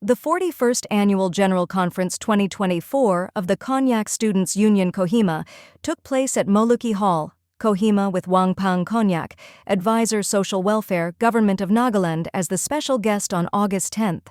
The 41st Annual General Conference 2024 of the Konyak Students Union Kohima took place at Moluki Hall, Kohima, with Wangpang Konyak, Advisor Social Welfare, Government of Nagaland, as the special guest on August 10th.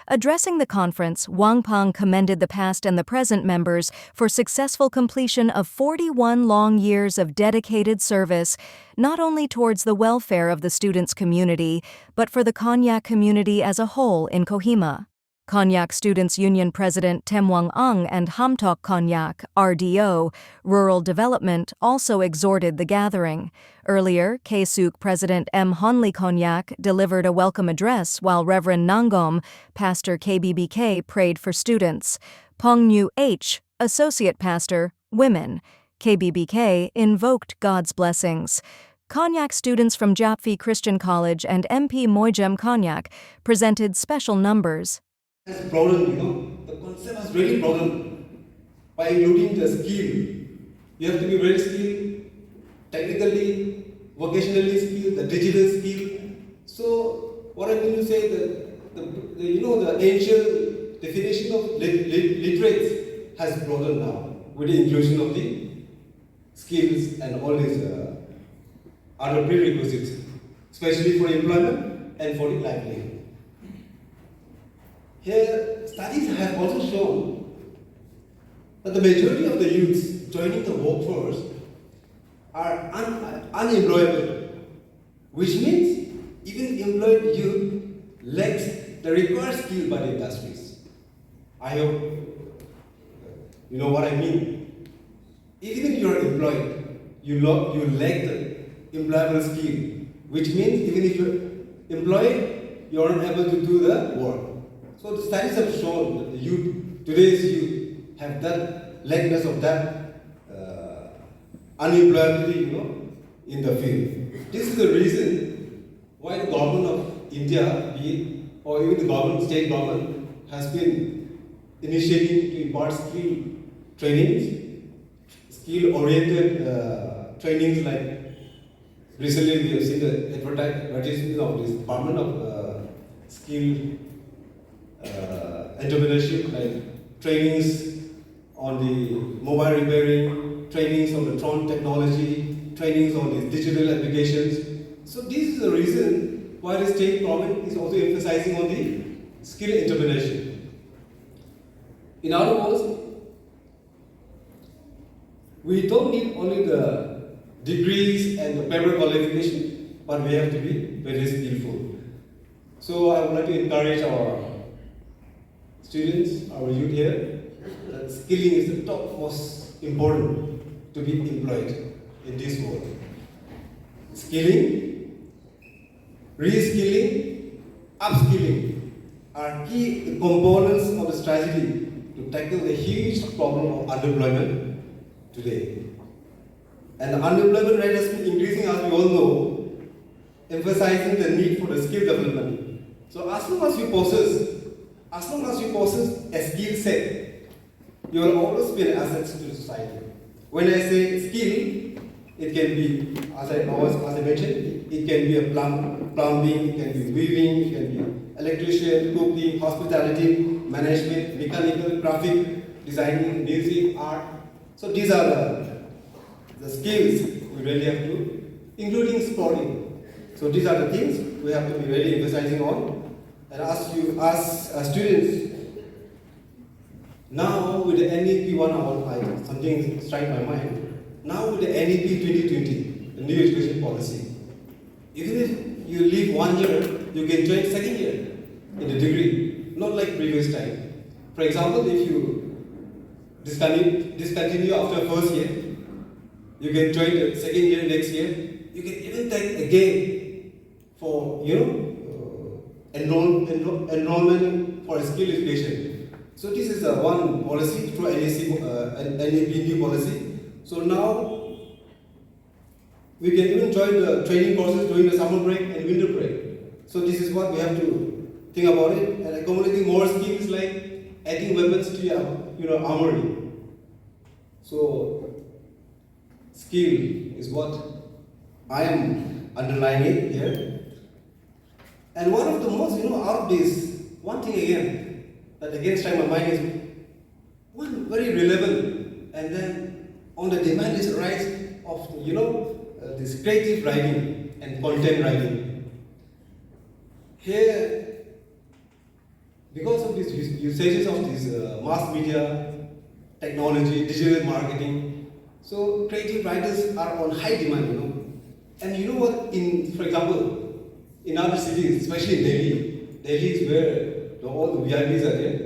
Addressing the conference, Wangpang commended the past and the present members for successful completion of 41 long years of dedicated service, not only towards the welfare of the students' community, but for the Konyak community as a whole in Kohima. Konyak Students Union President Temwang and Hamtok Konyak, RDO, Rural Development, also exhorted the gathering. Earlier, KSUK President Moluki Konyak delivered a welcome address while Reverend Nangom, Pastor KBBK, prayed for students. Pongnu H, Associate Pastor, Women, KBBK, invoked God's blessings. Konyak students from Japfi Christian College and MP Moijem Konyak presented special numbers. Has broadened, the concept has really broadened by including the skill. You have to be very skilled, technically, vocationally skilled, the digital skill. So, what I mean to say that the ancient definition of literates has broadened now with the inclusion of the skills and all these other prerequisites, especially for employment and for the livelihood. Here, studies have also shown that the majority of the youths joining the workforce are unemployable, which means even employed youth lacks the required skill by the industries. I hope you know what I mean. Even if you are employed, you lack the employable skill, which means even if you are employed, you are not able to do the work. So the studies have shown that the youth, today's youth, have that lackness of that unemployability, in the field. This is the reason why the government of India, or even the state government, has been initiating to impart skill trainings, skill-oriented trainings. Like recently, we have seen the advertisement of this Department of Skill entrepreneurship, like trainings on the mobile repairing, trainings on the drone technology, trainings on the digital applications. So this is the reason why the state government is also emphasizing on the skill entrepreneurship. In other words, we don't need only the degrees and the paper qualification, but we have to be very skillful. So I would like to encourage our students, our youth here, that skilling is the top most important to be employed in this world. Skilling, reskilling, upskilling are key components of the strategy to tackle the huge problem of unemployment today. And the unemployment rate has been increasing, as we all know, emphasizing the need for the skill development. So as long as you possess a skill set, you will always be an asset to the society. When I say skill, it can be, as I mentioned, it can be a plumbing, it can be weaving, it can be electrician, cooking, hospitality, management, mechanical, graphic, designing, music, art. So these are the skills we really have to, including sporting. So these are the things we have to be really emphasizing on. And as students, now with the NEP 1, something strike my mind. Now with the NEP 2020, the new education policy, even if you leave 1 year, you can join second year in the degree, not like previous time. For example, if you discontinue after first year, you can join the second year next year. You can even take again for enrollment for skill education. So this is one policy through NEP new policy. So now we can even join the training courses during the summer break and winter break. So this is what we have to think about it, and accumulating more skills like adding weapons to your armory. So skill is what I am underlining here. And one of the most, out of this, one thing again, that again strike my mind is one very relevant, and then on the demand is rise of this creative writing and content writing. Here, because of these usages of this mass media, technology, digital marketing, so creative writers are on high demand, And you know what? For example, in other cities, especially in Delhi is where all the VIPs are there.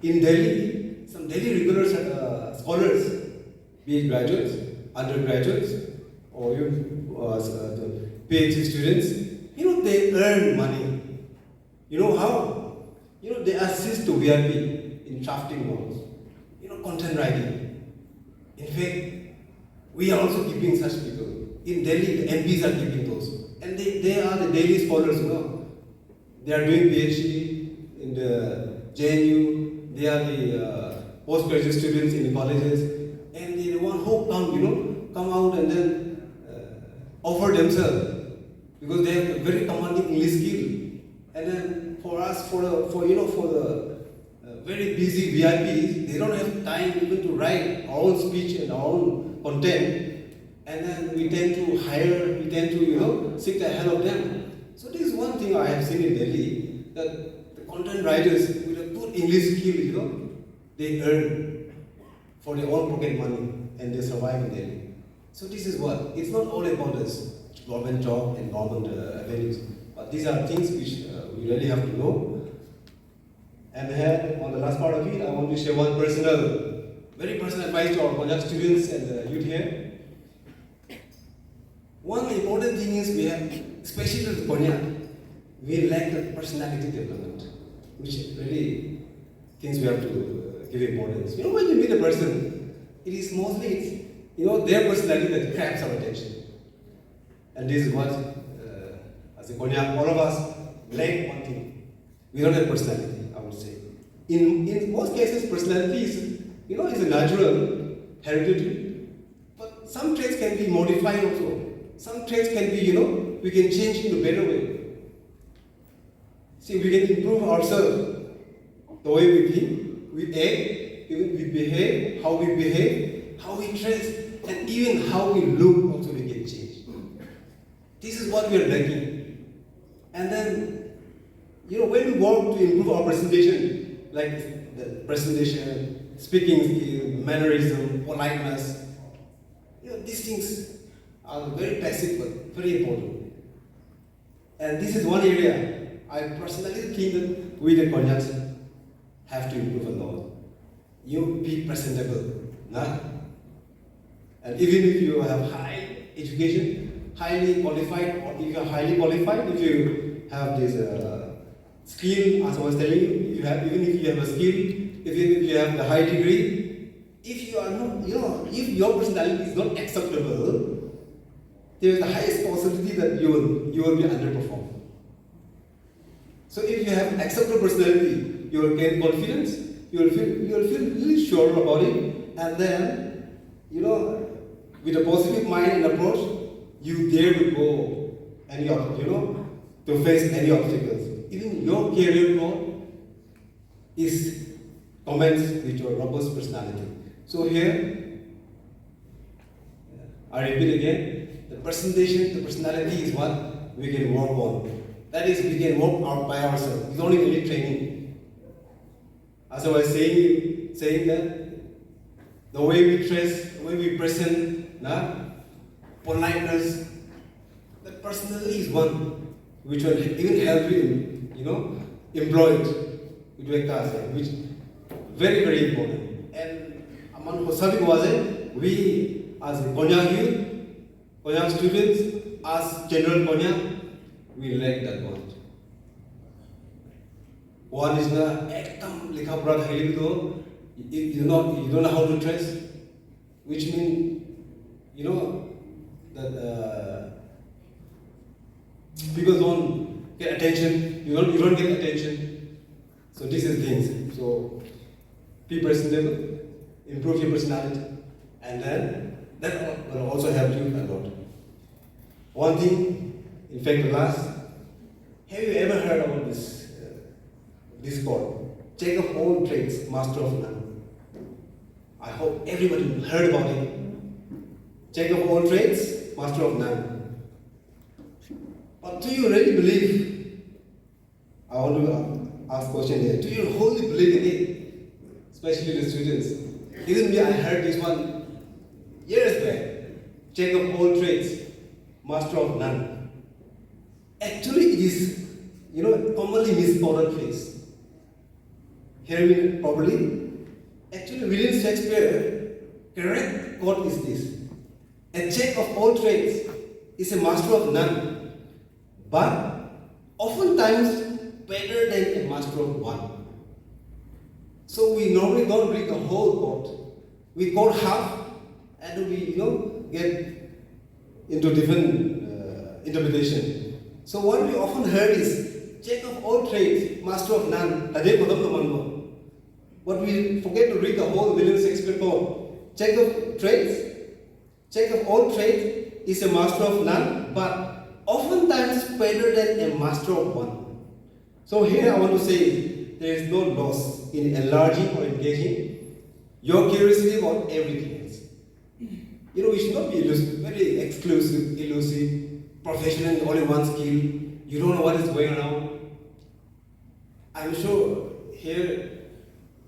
In Delhi, some Delhi regular scholars, be it graduates, undergraduates, or the PhD students, they earn money. You know how? They assist to VIP in drafting notes, content writing. In fact, we are also keeping such people. In Delhi, the MPs are keeping those. And they are the daily scholars, They are doing PhD in the JNU, they are the postgraduate students in the colleges, and they want who come out and then offer themselves because they have a very commanding English skill. And then for us, for the very busy VIPs, they don't have time even to write our own speech and our own content. And then we tend to seek the help of them. So this is one thing I have seen in Delhi, that the content writers with a good English skill, they earn for their own pocket money and they survive in Delhi. So this is what, it's not all about this government job and government avenues, but these are things which we really have to know. And here, on the last part of it, I want to share one very personal advice to our Konyak students and youth here. One important thing is we have, especially with Konyak, we lack the personality development, which really things we have to give importance. When you meet a person, it is mostly their personality that grabs our attention. And this is what, as a Konyak, all of us lack one thing. We don't have personality, I would say. In most cases, personality is a natural, hereditary, but some traits can be modified also. Some traits can be, we can change in a better way. See, we can improve ourselves. The way we think, we act, even we behave, how we dress, and even how we look also we can change. This is what we are lacking. And then, when we work to improve our presentation, like the presentation, speaking skill, mannerism, politeness, these things are very passive but very important. And this is one area I personally think that we the Konyaks have to improve a lot. You be presentable, and even if you have high education, highly qualified, or if you are highly qualified, if you have this skill, as I was telling you, even if you have a skill, even if you have the high degree, if you are not, if your personality is not acceptable, there is the highest possibility that you will be underperformed. So if you have acceptable personality, you will gain confidence, you will feel really sure about it, and then, with a positive mind and approach, you dare to go to face any obstacles. Even your career growth is commenced with your robust personality. So here, I repeat again, the presentation, the personality is what we can work on. That is, we can work out by ourselves. We don't need any training. As I was saying that the way we dress, the way we present, politeness, that personality is one which will even help you, employ it with a task, which is very, very important. And among we as Konyak youth, Konyak students, as general Konyak, we lack that one. One is the ekdam likha pura thayli to, you don't know how to dress, which means that people don't get attention. You don't get attention. So this is things. So be presentable, improve your personality, and then that will also help you a lot. One thing, in fact, the last, have you ever heard about this Discord? Jack of all trades, master of none. I hope everybody heard about it. Jack of all trades, master of none. But do you really believe? I want to ask a question here. Do you wholly believe in it? Especially the students. Even me, I heard this one years back. Jack of all trades, master of none. Actually, it is, commonly misquoted phrase. Hear me properly. Actually, William Shakespeare, correct quote is this: a jack of all trades is a master of none, but oftentimes better than a master of one. So we normally don't read the whole quote. We quote half, and we get into different interpretation. So what we often heard is jack of all trades, master of none. But we forget to read the whole William Shakespeare quote. Jack of all trades is a master of none, but oftentimes better than a master of one. So here I want to say there is no loss in enlarging or engaging your curiosity about everything else. We should not be very exclusive, elusive, professional in only one skill. You don't know what is going on. I'm sure here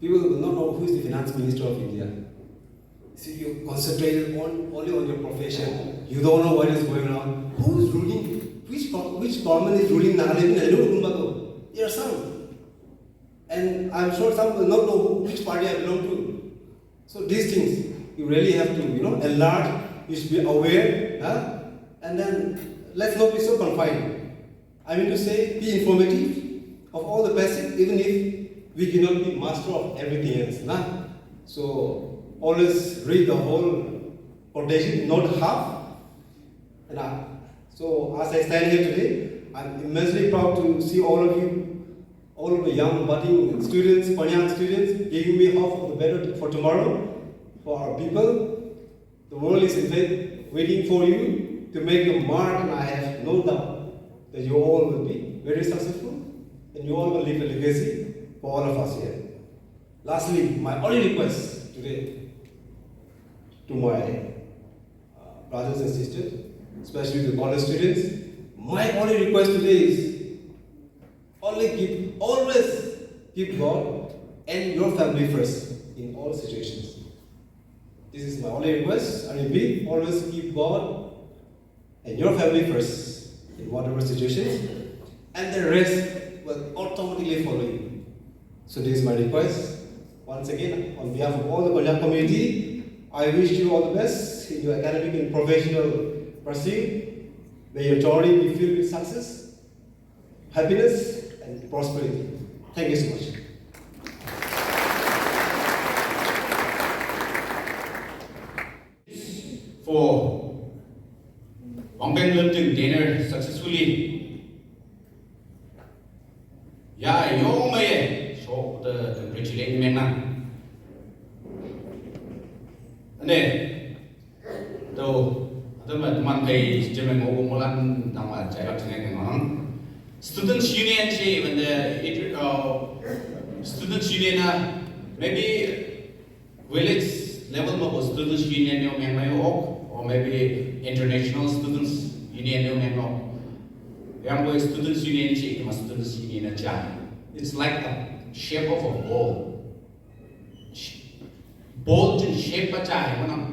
people will not know who is the finance minister of India. So you concentrated only on your profession. You don't know what is going on. Who is ruling? Which government is ruling Nagaland? There are some. And I'm sure some will not know which party I belong to. So these things, you really have to, enlarge. You should be aware. And then, let's not be so confined. I mean to say, be informative of all the basics, even if we cannot be master of everything else. So, always read the whole quotation, not half. So, as I stand here today, I'm immensely proud to see all of you, all of the young budding students, Konyak students, giving me hope for the better for tomorrow, for our people. The world is in fact waiting for you to make a mark, and I have no doubt that you all will be very successful, and you all will leave a legacy for all of us here. Lastly, my only request today to my brothers and sisters, especially the college students, my only request today is always keep God and your family first in all situations. This is my only request. I repeat, always keep God and your family first in whatever situations, and the rest will automatically follow you. So this is my request. Once again, on behalf of all the Konyak community, I wish you all the best in your academic and professional pursuit. May your journey be filled with success, happiness, and prosperity. Thank you so much. For Wangpang Konyak dinner successfully. Yeah, you may show the congratulating men. And then, though the man pay German Molan Dama Jayat Students Union, when the Students Union, maybe village level of Students Union, or maybe International Students Union, Young Students Union, Students Union, it's like a shape of a ball. Ball in shape of a child.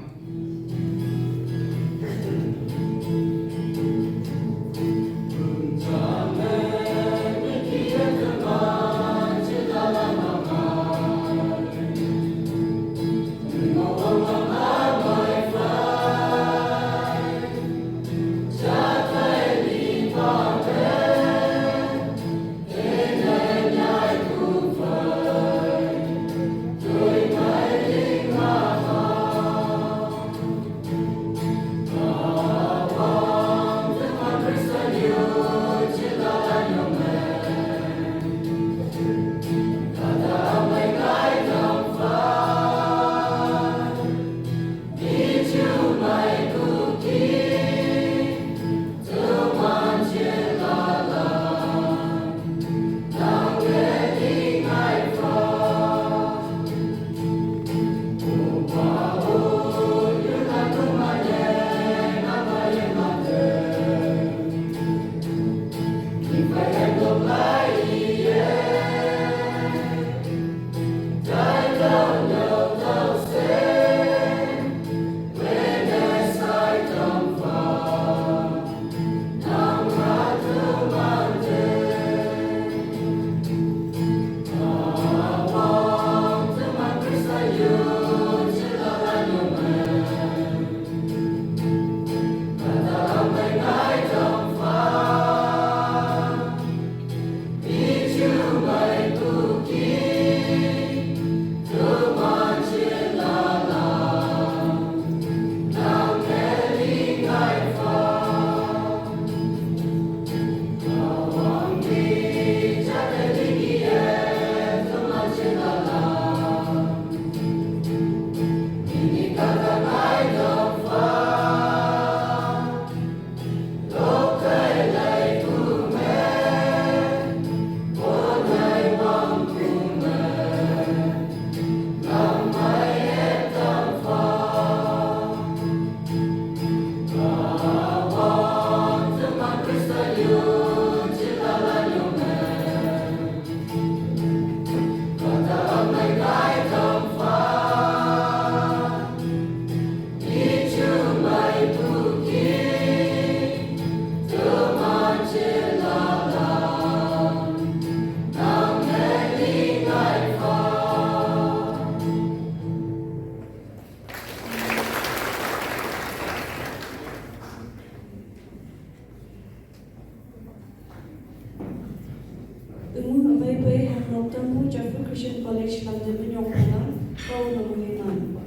Mapu Jeffrey Christian College London Minyongpana Kau Namuhiman.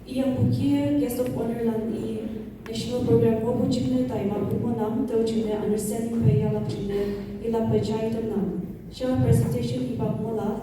Iyang Bukia Guest of Honor Lan National Program Mobu Chimne Tai Mapu Monam Tau Chimne Understanding Payala Chimne Ila Pajai Tanam. Share presentation Ibak Mola